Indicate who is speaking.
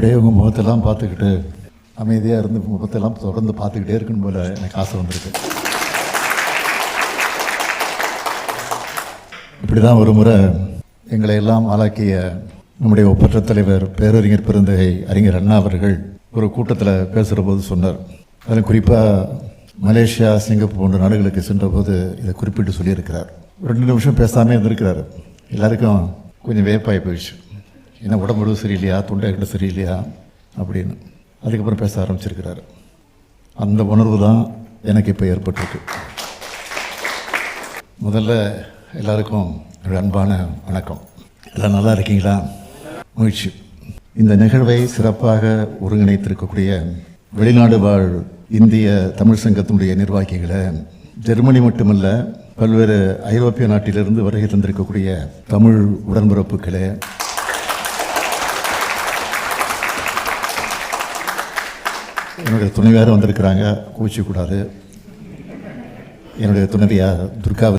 Speaker 1: அப்படியே உங்கள் முகத்தெல்லாம் பார்த்துக்கிட்டு அமைதியாக இருந்து முகத்தெல்லாம் தொடர்ந்து பார்த்துக்கிட்டே இருக்கணும் போல எனக்கு ஆசை வந்திருக்கு. இப்படி தான் ஒரு முறை எங்களை எல்லாம் ஆளாக்கிய நம்முடைய ஒப்பற்ற தலைவர் பேரறிஞர் பெருந்தகை அறிஞர் அண்ணா அவர்கள் ஒரு கூட்டத்தில் பேசுகிற போது சொன்னார். அதில் குறிப்பாக மலேசியா, சிங்கப்பூர் போன்ற நாடுகளுக்கு சென்ற போது இதை குறிப்பிட்டு சொல்லியிருக்கிறார். 2 நிமிஷம் பேசாமல் இருந்திருக்கிறார். எல்லாருக்கும் கொஞ்சம் வேப்பாகி போயிடுச்சு. ஏன்னா உடம்பு சரியில்லையா, தொண்டைகள் சரியில்லையா அப்படின்னு. அதுக்கப்புறம் பேச ஆரம்பிச்சிருக்கிறார். அந்த உணர்வு தான் எனக்கு இப்போ ஏற்பட்டிருக்கு. முதல்ல எல்லாருக்கும் ஒரு அன்பான வணக்கம். எல்லாம் நல்லா இருக்கீங்களா? மகிழ்ச்சி. இந்த நிகழ்வை சிறப்பாக ஒருங்கிணைத்திருக்கக்கூடிய வெளிநாடு வாழ் இந்திய தமிழ் சங்கத்தினுடைய நிர்வாகிகளை, ஜெர்மனி மட்டுமல்ல பல்வேறு ஐரோப்பிய நாட்டிலிருந்து வருகை தந்திருக்கக்கூடிய தமிழ் உடன்பிறப்புகளே, என்னுடைய துணைவியார் வந்திருக்கிறாங்க, கூச்சிக்கூடாது. என்னுடைய துணைவியார் துர்கா